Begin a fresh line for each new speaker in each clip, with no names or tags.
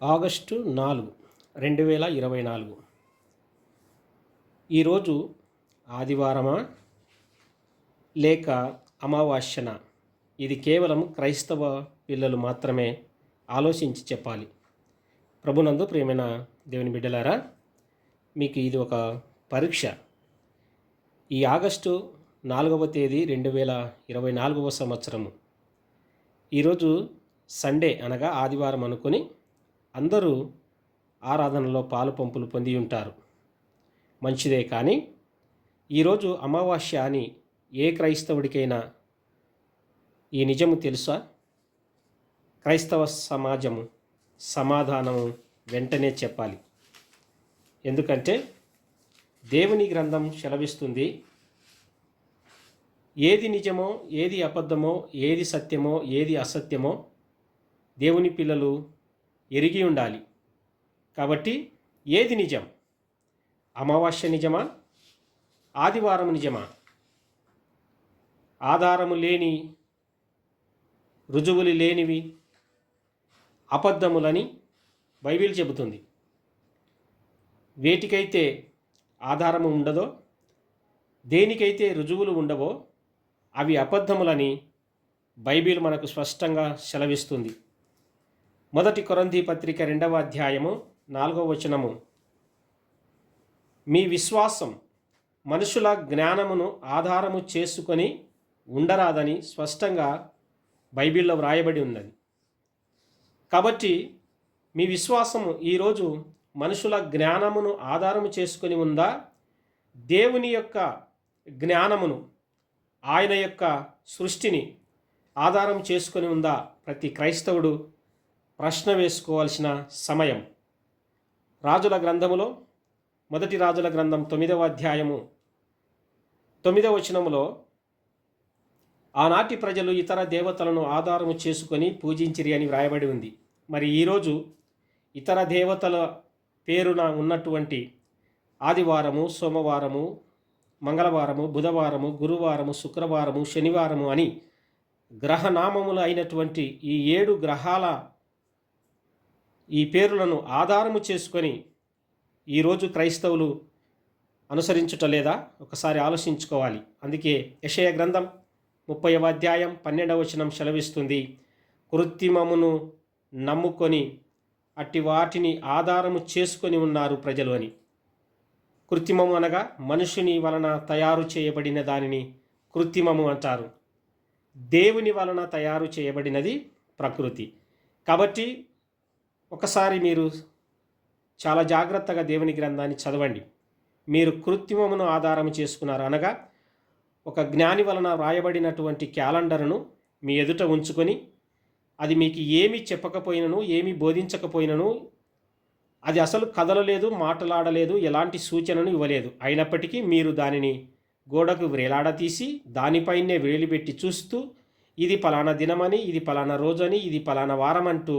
August 4, 2024. ఈరోజు ఆదివారమా లేక అమావాస్యనా? ఇది కేవలం క్రైస్తవ పిల్లలు మాత్రమే ఆలోచించి చెప్పాలి. ప్రభునందు ప్రియమైన దేవుని బిడ్డలారా, మీకు ఇది ఒక పరీక్ష. ఈ ఆగస్టు 4వ తేదీ 2024 సంవత్సరము. ఈరోజు సండే అనగా ఆదివారం అనుకొని అందరూ ఆరాధనలో పాలు పంపులు పొంది ఉంటారు. మంచిదే, కానీ ఈరోజు అమావాస్య అని ఏ క్రైస్తవుడికైనా ఈ నిజము తెలుసా? క్రైస్తవ సమాజము సమాధానము వెంటనే చెప్పాలి. ఎందుకంటే దేవుని గ్రంథం సెలవిస్తుంది, ఏది నిజమో, ఏది అబద్ధమో, ఏది సత్యమో, ఏది అసత్యమో దేవుని పిల్లలు ఎరిగి ఉండాలి. కాబట్టి ఏది నిజం? అమావాస్య నిజమా? ఆదివారం నిజమా? ఆధారము లేని, రుజువులు లేనివి అబద్ధములని బైబిల్ చెబుతుంది. వేటికైతే ఆధారము ఉండదో, దేనికైతే రుజువులు ఉండవో అవి అబద్ధములని బైబిల్ మనకు స్పష్టంగా సెలవిస్తుంది. 1 కొరింథీ పత్రిక 2వ అధ్యాయము 4వ వచనము, మీ విశ్వాసం మనుషుల జ్ఞానమును ఆధారము చేసుకొని ఉండరాదని స్పష్టంగా బైబిల్లో వ్రాయబడి ఉన్నది. కాబట్టి మీ విశ్వాసము ఈరోజు మనుషుల జ్ఞానమును ఆధారము చేసుకొని ఉందా? దేవుని యొక్క జ్ఞానమును, ఆయన యొక్క సృష్టిని ఆధారం చేసుకొని ఉందా? ప్రతి క్రైస్తవుడు ప్రశ్న వేసుకోవాల్సిన సమయం. రాజుల గ్రంథములో 1 రాజుల గ్రంథం 9వ అధ్యాయము 9వ వచనములో, ఆనాటి ప్రజలు ఇతర దేవతలను ఆధారము చేసుకొని పూజించిరి అని వ్రాయబడి ఉంది. మరి ఈరోజు ఇతర దేవతల పేరున ఉన్నటువంటి ఆదివారము, సోమవారము, మంగళవారము, బుధవారము, గురువారము, శుక్రవారము, శనివారము అని గ్రహనామములు అయినటువంటి ఈ 7 గ్రహాల ఈ పేరులను ఆధారము చేసుకొని ఈరోజు క్రైస్తవులు అనుసరించుట లేదా? ఒకసారి ఆలోచించుకోవాలి. అందుకే యెషయా గ్రంథం 30వ అధ్యాయం 12వ వచనం సెలవిస్తుంది, కృత్రిమమును నమ్ముకొని అట్టి వాటిని ఆధారము చేసుకొని ఉన్నారు ప్రజలు అని. కృత్రిమము అనగా మనుషుని వలన తయారు చేయబడిన దానిని కృత్రిమము అంటారు. దేవుని వలన తయారు చేయబడినది ప్రకృతి. కాబట్టి ఒకసారి మీరు చాలా జాగ్రత్తగా దేవుని గ్రంథాన్ని చదవండి. మీరు కృత్రిమమును ఆధారం చేసుకున్నారు అనగా ఒక జ్ఞాని వలన వ్రాయబడినటువంటి క్యాలెండర్ను మీ ఎదుట ఉంచుకొని అది మీకు ఏమి చెప్పకపోయినను, ఏమి బోధించకపోయినను, అది అసలు కదలలేదు, మాట్లాడలేదు, ఎలాంటి సూచనను ఇవ్వలేదు, అయినప్పటికీ మీరు దానిని గోడకు వేలాడతీసి దానిపైనే వేలిపెట్టి చూస్తూ ఇది పలానా దినమని, ఇది పలానా రోజని, ఇది పలానా వారం అంటూ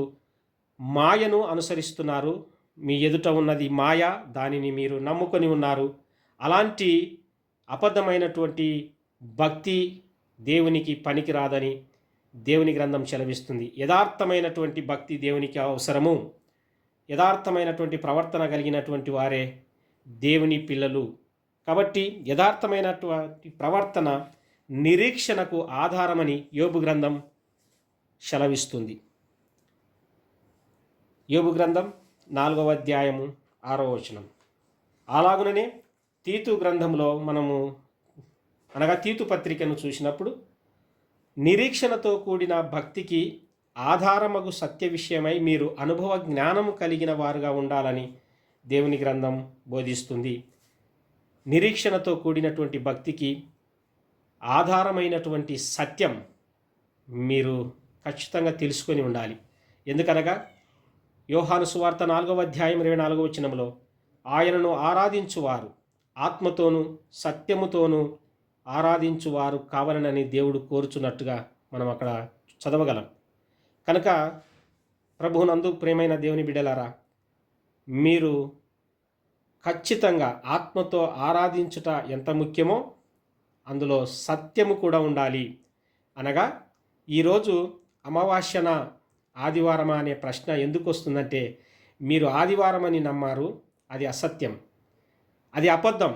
మాయను అనుసరిస్తున్నారు. మీ ఎదుట ఉన్నది మాయ, దానిని మీరు నమ్ముకొని ఉన్నారు. అలాంటి అబద్ధమైనటువంటి భక్తి దేవునికి పనికిరాదని దేవుని గ్రంథం సెలవిస్తుంది. యథార్థమైనటువంటి భక్తి దేవునికి అవసరము. యథార్థమైనటువంటి ప్రవర్తన కలిగినటువంటి వారే దేవుని పిల్లలు. కాబట్టి యథార్థమైనటువంటి ప్రవర్తన నిరీక్షణకు ఆధారమని యోబు గ్రంథం సెలవిస్తుంది. యోబు గ్రంథం 4వ అధ్యాయము 6వ వచనం. అలాగుననే తీతు గ్రంథంలో మనము అనగా తీతు పత్రికను చూసినప్పుడు నిరీక్షణతో కూడిన భక్తికి ఆధారమగు సత్య విషయమై మీరు అనుభవ జ్ఞానము కలిగిన వారుగా ఉండాలని దేవుని గ్రంథం బోధిస్తుంది. నిరీక్షణతో కూడినటువంటి భక్తికి ఆధారమైనటువంటి సత్యం మీరు ఖచ్చితంగా తెలుసుకొని ఉండాలి. ఎందుకనగా యోహాను సువార్త 4వ అధ్యాయం 24వ వచనంలో, ఆయనను ఆరాధించువారు ఆత్మతోనూ సత్యముతోనూ ఆరాధించువారు కావాలనని దేవుడు కోరుచున్నట్టుగా మనం అక్కడ చదవగలం. కనుక ప్రభువునందు ప్రియమైన దేవుని బిడ్డలారా, మీరు ఖచ్చితంగా ఆత్మతో ఆరాధించుట ఎంత ముఖ్యమో అందులో సత్యము కూడా ఉండాలి. అనగా ఈరోజు అమావాస్యన ఆదివారమా అనే ప్రశ్న ఎందుకు వస్తుందంటే, మీరు ఆదివారం అని నమ్మారు, అది అసత్యం, అది అబద్ధం.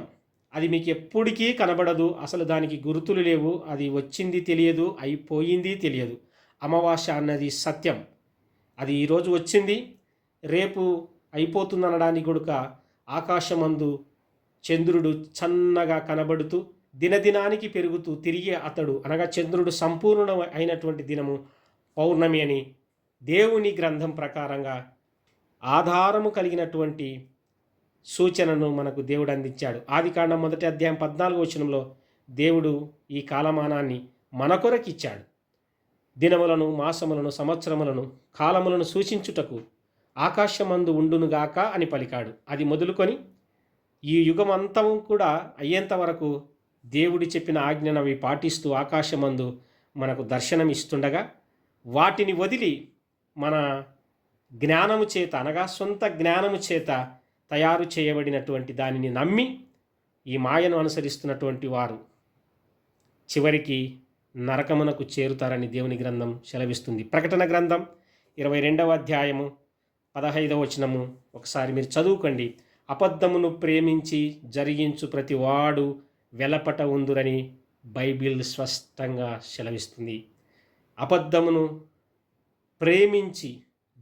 అది మీకు ఎప్పటికీ కనబడదు, అసలు దానికి గుర్తులు లేవు, అది వచ్చింది తెలియదు, అయిపోయింది తెలియదు. అమావాస్య అన్నది సత్యం. అది ఈరోజు వచ్చింది, రేపు అయిపోతుందనడానికి కొడుక ఆకాశమందు చంద్రుడు చన్నగా కనబడుతూ దినదినానికి పెరుగుతూ తిరిగి అతడు అనగా చంద్రుడు సంపూర్ణ అయినటువంటి దినము పౌర్ణమి అని దేవుని గ్రంథం ప్రకారంగా ఆధారము కలిగినటువంటి సూచనను మనకు దేవుడు అందించాడు. ఆదికాండం 1వ అధ్యాయం 14వ వచనంలో దేవుడు ఈ కాలమానాన్ని మన కొరకు ఇచ్చాడు. దినములను, మాసములను, సంవత్సరములను, కాలములను సూచించుటకు ఆకాశమందు ఉండునుగాక అని పలికాడు. అది మొదలుకొని ఈ యుగం అంతము కూడా అయ్యేంత వరకు దేవుడి చెప్పిన ఆజ్ఞను అవి పాటిస్తూ ఆకాశమందు మనకు దర్శనం ఇస్తుండగా వాటిని వదిలి మన జ్ఞానము చేత అనగా సొంత జ్ఞానము చేత తయారు చేయబడినటువంటి దానిని నమ్మి ఈ మాయను అనుసరిస్తున్నటువంటి వారు చివరికి నరకమునకు చేరుతారని దేవుని గ్రంథం సెలవిస్తుంది. ప్రకటన గ్రంథం 22వ అధ్యాయము 15వ వచనము ఒకసారి మీరు చదువుకోండి. అబద్ధమును ప్రేమించి జరిగించు ప్రతి వాడు వెలపట ఉందురని బైబిల్ స్పష్టంగా సెలవిస్తుంది. అబద్ధమును ప్రేమించి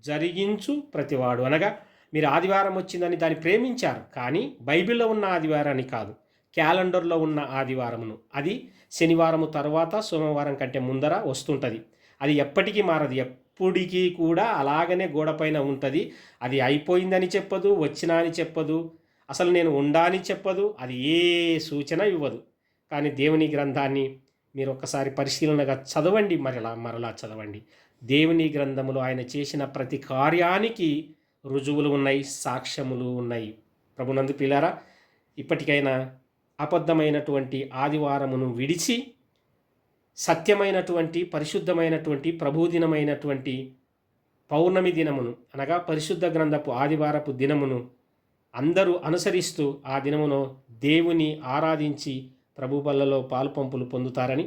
జరిగించు ప్రతివాడు అనగా మీరు ఆదివారం వచ్చిందని దాన్ని ప్రేమించారు, కానీ బైబిల్లో ఉన్న ఆదివారాన్ని కాదు, క్యాలెండర్లో ఉన్న ఆదివారమును. అది శనివారము తర్వాత సోమవారం కంటే ముందర వస్తుంటుంది. అది ఎప్పటికీ మారదు, ఎప్పటికీ కూడా అలాగనే గోడపైన ఉంటుంది. అది అయిపోయిందని చెప్పదు, వచ్చినా అని చెప్పదు, అసలు నేను ఉండాలని చెప్పదు, అది ఏ సూచన ఇవ్వదు. కానీ దేవుని గ్రంథాన్ని మీరు ఒక్కసారి పరిశీలనగా చదవండి, మరలా చదవండి. దేవుని గ్రంథములో ఆయన చేసిన ప్రతి కార్యానికి రుజువులు ఉన్నాయి, సాక్ష్యములు ఉన్నాయి. ప్రభునందు ప్రియులారా, ఇప్పటికైనా అబద్ధమైనటువంటి ఆదివారమును విడిచి సత్యమైనటువంటి పరిశుద్ధమైనటువంటి ప్రభుదినమైనటువంటి పౌర్ణమి దినమును అనగా పరిశుద్ధ గ్రంథపు ఆదివారపు దినమును అందరూ అనుసరిస్తూ ఆ దినమును దేవుని ఆరాధించి ప్రభు బల్లలో పాలుపంపులు పొందుతారని,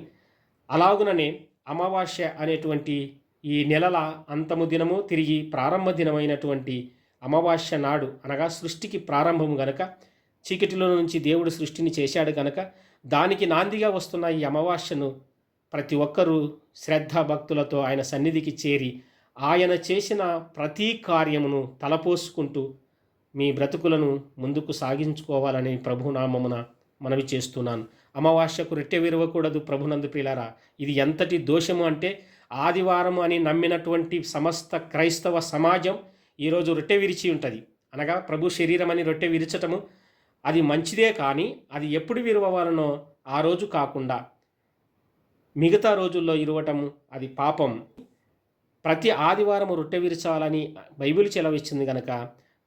అలాగుననే అమావాస్య అనేటువంటి ఈ నెలల అంతము దినము తిరిగి ప్రారంభ దినమైనటువంటి అమావాస్య నాడు అనగా సృష్టికి ప్రారంభము గనక, చీకటిలో నుంచి దేవుడు సృష్టిని చేశాడు గనక దానికి నాందిగా వస్తున్న ఈ అమావాస్యను ప్రతి ఒక్కరూ శ్రద్ధ భక్తులతో ఆయన సన్నిధికి చేరి ఆయన చేసిన ప్రతి కార్యమును తలపోసుకుంటూ మీ బ్రతుకులను ముందుకు సాగించుకోవాలని ప్రభునామమున మనవి చేస్తున్నాను. అమావాస్యకు రొట్టె విరవకూడదు. ప్రభునందు ప్రియులారా, ఇది ఎంతటి దోషము అంటే ఆదివారం అని నమ్మినటువంటి సమస్త క్రైస్తవ సమాజం ఈరోజు రొట్టె విరిచి ఉంటుంది. అనగా ప్రభు శరీరం అని రొట్టె విరచటము అది మంచిదే, కానీ అది ఎప్పుడు విరవాలనో ఆ రోజు కాకుండా మిగతా రోజుల్లో ఇరవటము అది పాపం. ప్రతి ఆదివారం రొట్టె విరచాలని బైబిల్ సెలవిచ్చింది కనుక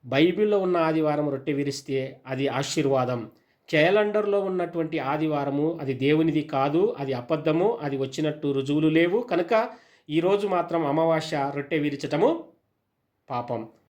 బైబిల్లో ఉన్న ఆదివారం రొట్టె విరిస్తే అది ఆశీర్వాదం. క్యాలెండర్లో ఉన్నటువంటి ఆదివారము అది దేవునిది కాదు, అది అబద్ధము, అది వచ్చినట్టు రుజువులు లేవు. కనుక ఈరోజు మాత్రం అమావాస్య రొట్టె విరచటము పాపం.